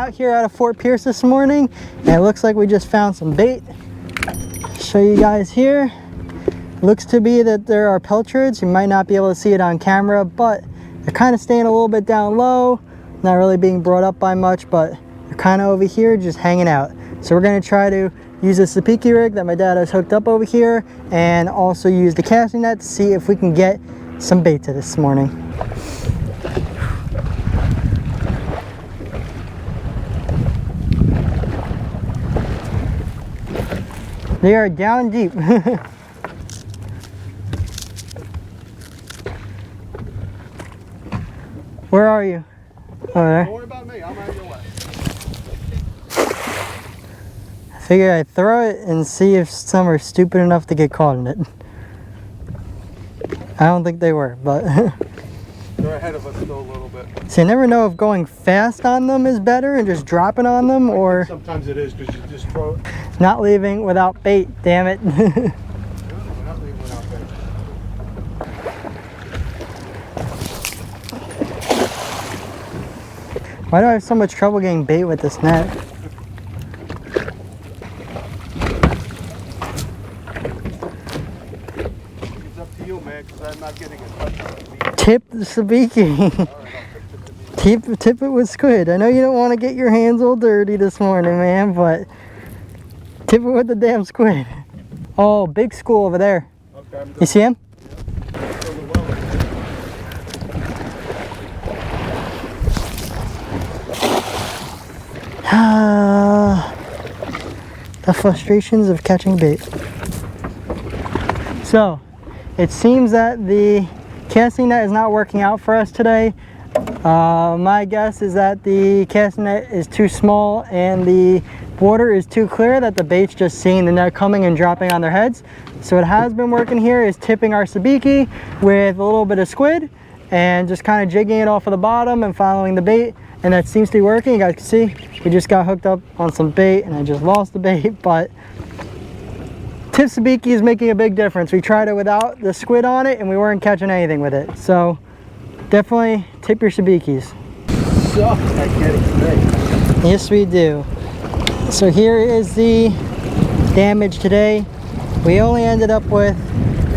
out here out of Fort Pierce this morning, and it looks like we just found some bait. Show you guys here. Looks to be that there are pilchards. You might not be able to see it on camera, but they're kind of staying a little bit down low, not really being brought up by much, but they're kind of over here just hanging out. So we're going to try to use the sabiki rig that my dad has hooked up over here, and also use the casting net to see if we can get some bait to this morning. They are down deep. Where are you? Over there. Don't worry about me, I'm out of your way. I figured I'd throw it and see if some are stupid enough to get caught in it. I don't think they were, but They're ahead of us still a little bit. so you never know if going fast on them is better and just dropping on them, or Sometimes it is because you just throw it. not leaving without bait, damn it. We're not leaving without bait. Why do I have so much trouble getting bait with this net? It's up to you, man, because I'm not getting it. Tip the sabiki. Tip it with squid. I know you don't want to get your hands all dirty this morning, man, but tip it with the damn squid. Oh, big school over there. Okay, You see him? The frustrations of catching bait. So, it seems that the casting net is not working out for us today. My guess is that the casting net is too small and the water is too clear, that the bait's just seeing the net coming and dropping on their heads. So what has been working here is tipping our sabiki with a little bit of squid and just kind of jigging it off of the bottom and following the bait, and that seems to be working. You guys can see we just got hooked up on some bait and I just lost the bait, but tip sabiki is making a big difference. We tried it without the squid on it and we weren't catching anything with it. So definitely tip your sabikis. Sucks at getting bait. Yes, we do. So here is the damage today. We only ended up with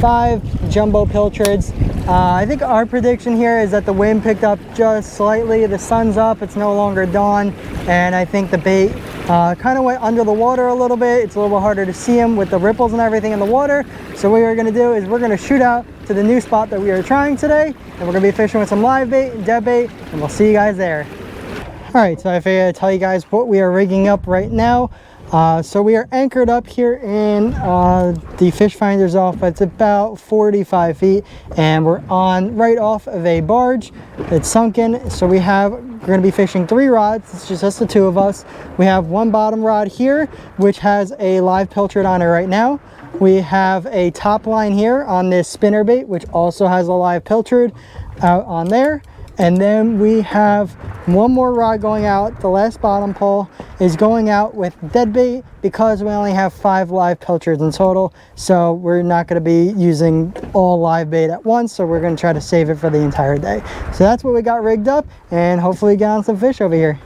5 jumbo pilchards. I think our prediction here is that the wind picked up just slightly. The sun's up, it's no longer dawn, and I think the bait kind of went under the water a little bit. It's a little bit harder to see them with the ripples and everything in the water. So what we're going to do is we're going to shoot out to the new spot that we are trying today, and we're going to be fishing with some live bait and dead bait, and we'll see you guys there. All right, so I figured I'd tell you guys what we are rigging up right now. So we are anchored up here in the fish finder's off. It's about 45 feet, and we're on right off of a barge that's sunken. So we're going to be fishing 3 rods. It's just us, the 2 of us. We have one bottom rod here, which has a live pilchard on it right now. We have a top line here on this spinner bait, which also has a live pilchard out on there. And then we have one more rod going out. The last bottom pole is going out with dead bait because we only have 5 live pilchards in total. So we're not going to be using all live bait at once. So we're going to try to save it for the entire day. So that's what we got rigged up, and hopefully get on some fish over here.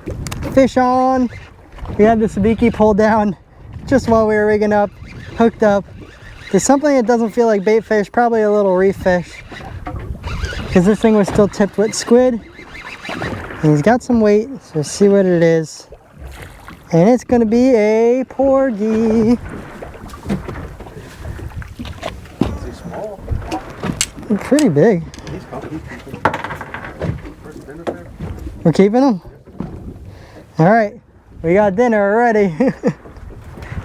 Fish on. We had the sabiki pulled down just while we were rigging up, hooked up. There's something that doesn't feel like bait fish, probably a little reef fish, because this thing was still tipped with squid. And he's got some weight, so see what it is. And it's going to be a porgy. Is he small? Pretty big. He's coming. First dinner there? We're keeping him? All right, we got dinner already.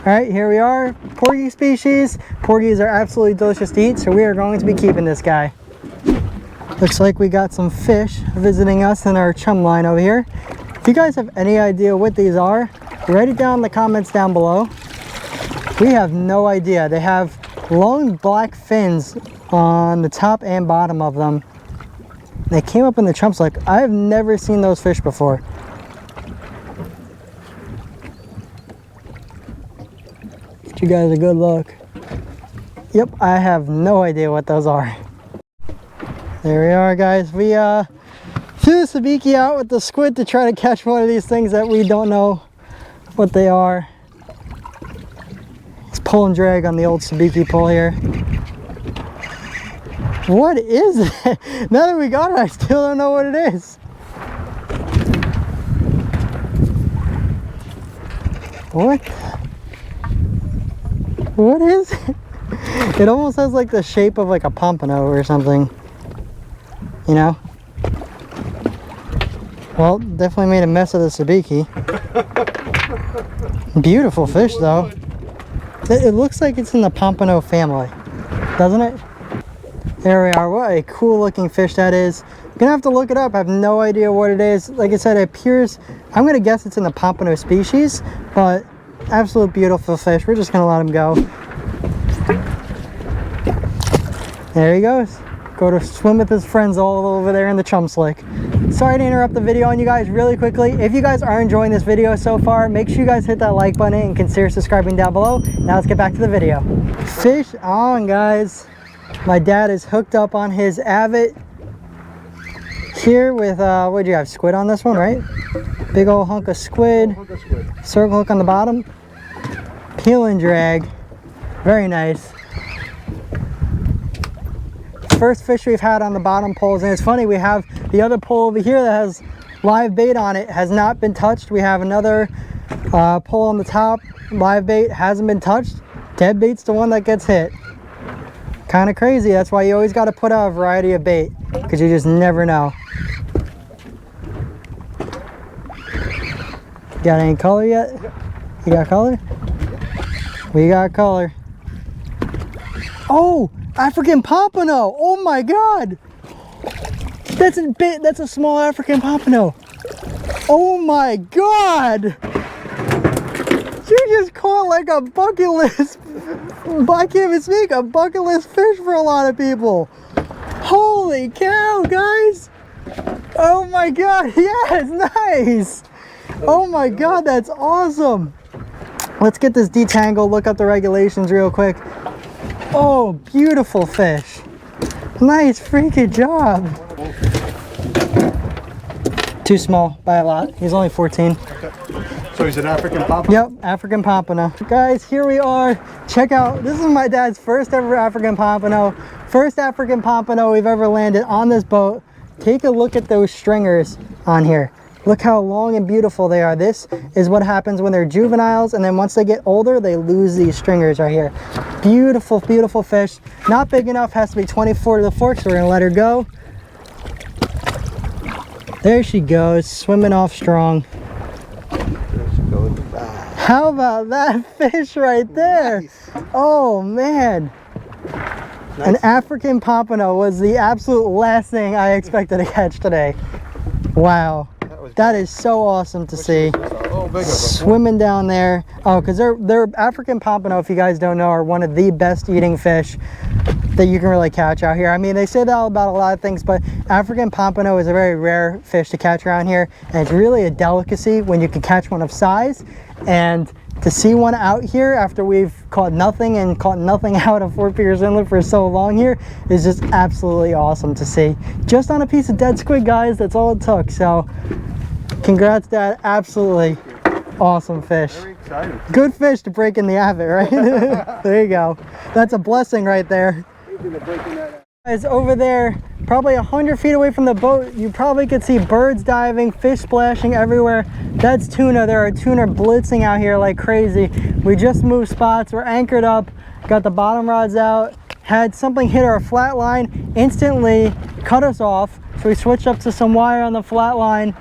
All right, here we are, porgy species. Porgies are absolutely delicious to eat, so we are going to be keeping this guy. Looks like we got some fish visiting us in our chum line over here. If you guys have any idea what these are, write it down in the comments down below. We have no idea. They have long black fins on the top and bottom of them. They came up in the chumps. Like, I've never seen those fish before. Get you guys a good look. Yep, I have no idea what those are. There we are, guys. We Threw the sabiki out with the squid to try to catch one of these things that we don't know what they are. It's pull and drag on the old sabiki pull here. What is it? Now that we got it, I still don't know what it is. What? What is it? It almost has like the shape of like a pompano or something. You know? Well, definitely made a mess of the sabiki. Beautiful fish though. It looks like it's in the pompano family, doesn't it? There we are. What a cool looking fish that is. I'm gonna have to look it up. I have no idea what it is. Like I said, it appears, I'm gonna guess it's in the pompano species, but absolute beautiful fish. We're just gonna let him go. There he goes. Go to swim with his friends all over there in the chum slick. Sorry to interrupt the video on you guys really quickly. If you guys are enjoying this video so far, make sure you guys hit that like button and consider subscribing down below. Now let's get back to the video. Fish on, guys. My dad is hooked up on his Avid here with, what do you have, squid on this one, right? Big old hunk of squid. Circle hook on the bottom. Peel and drag. Very nice. First fish we've had on the bottom poles, and it's funny, we have the other pole over here that has live bait on it, has not been touched. We have another pole on the top, live bait, hasn't been touched. Dead bait's the one that gets hit. Kind of crazy. That's why you always got to put out a variety of bait, because you just never know. Got any color yet? You got color? We got color. Oh, African pompano. Oh my god. That's a small African pompano. Oh my god. You just caught like a bucket list. I can't even speak. A bucket list fish for a lot of people. Holy cow, guys. Oh my god. Yes, nice. Oh my god, that's awesome. Let's get this detangled, look up the regulations real quick. Oh, beautiful fish. Nice freaking job. Too small by a lot. He's only 14. Okay. So he's an African pompano? Yep, African pompano. Guys, here we are. Check out, this is my dad's first ever African pompano. First African pompano we've ever landed on this boat. Take a look at those stringers on here. Look how long and beautiful they are. This is what happens when they're juveniles, and then once they get older, they lose these stringers right here. Beautiful, beautiful fish. Not big enough, has to be 24 to the fork, so we're gonna let her go. There she goes, swimming off strong. How about that fish right there? Nice. Oh man. Nice. An African pompano was the absolute last thing I expected to catch today. Wow. That is so awesome to see. Swimming down there. Oh, because they're African pompano, if you guys don't know, are one of the best eating fish that you can really catch out here. I mean, they say that about a lot of things, but African pompano is a very rare fish to catch around here, and it's really a delicacy when you can catch one of size. And to see one out here after we've caught nothing and caught nothing out of Fort Pierce Inlet for so long here is just absolutely awesome to see. Just on a piece of dead squid, guys, that's all it took. So congrats, Dad. Absolutely awesome fish. Very exciting. Good fish to break in the Avid, right? There you go. That's a blessing right there. Guys, over there, probably 100 feet away from the boat, you probably could see birds diving, fish splashing everywhere. That's tuna. There are tuna blitzing out here like crazy. We just moved spots. We're anchored up, got the bottom rods out, had something hit our flat line, instantly cut us off. So we switched up to some wire on the flat line,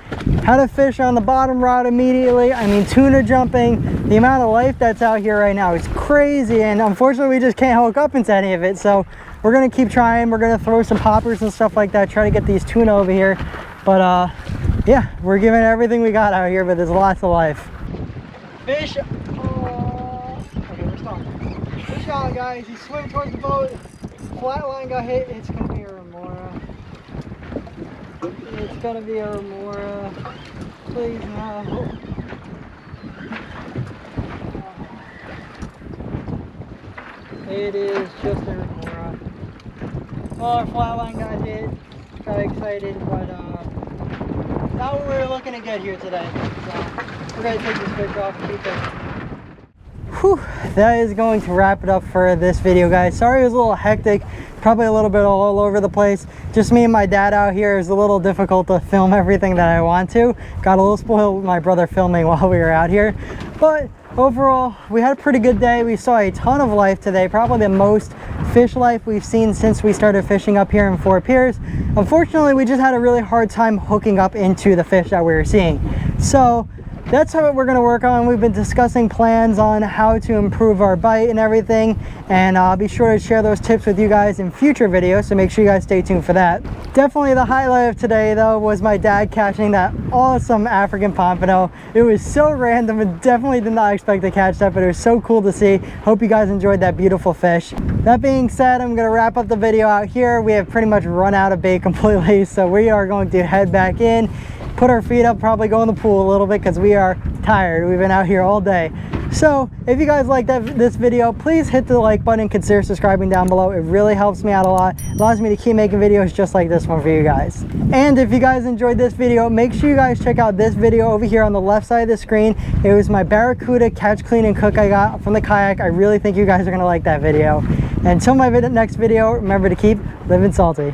had a fish on the bottom rod immediately. I mean, tuna jumping. The amount of life that's out here right now is crazy, and unfortunately we just can't hook up into any of it. So we're gonna keep trying. We're gonna throw some poppers and stuff like that, try to get these tuna over here. But yeah, we're giving everything we got out here, but there's lots of life. Fish. Oh. Okay, we're stopping. Fish on, guys. He's swimming towards the boat. Flat line got hit. It's gonna be a remora. It's gonna be a remora. Please no. It is just a remora. Oh, our flat line got hit. Got excited, but not what we were looking to get here today. So we're gonna take this fish off and keep it. Whew, that is going to wrap it up for this video, guys. Sorry it was a little hectic, probably a little bit all over the place. Just me and my dad out here is a little difficult to film everything that I want to. Got a little spoiled with my brother filming while we were out here. But overall, we had a pretty good day. We saw a ton of life today, probably the most fish life we've seen since we started fishing up here in Fort Pierce. Unfortunately, we just had a really hard time hooking up into the fish that we were seeing. So that's what we're going to work on. We've been discussing plans on how to improve our bite and everything, and I'll be sure to share those tips with you guys in future videos, so make sure you guys stay tuned for that. Definitely the highlight of today though was my dad catching that awesome African pompano. It was so random and definitely did not expect to catch that, but it was so cool to see. Hope you guys enjoyed that beautiful fish. That being said, I'm going to wrap up the video out here. We have pretty much run out of bait completely, so we are going to head back in, put our feet up, probably go in the pool a little bit because we are tired. We've been out here all day. So if you guys like this video, please hit the like button and consider subscribing down below. It really helps me out a lot. It allows me to keep making videos just like this one for you guys. And if you guys enjoyed this video, make sure you guys check out this video over here on the left side of the screen. It was my Barracuda catch, clean, and cook I got from the kayak. I really think you guys are going to like that video. Until my next video, remember to keep living salty.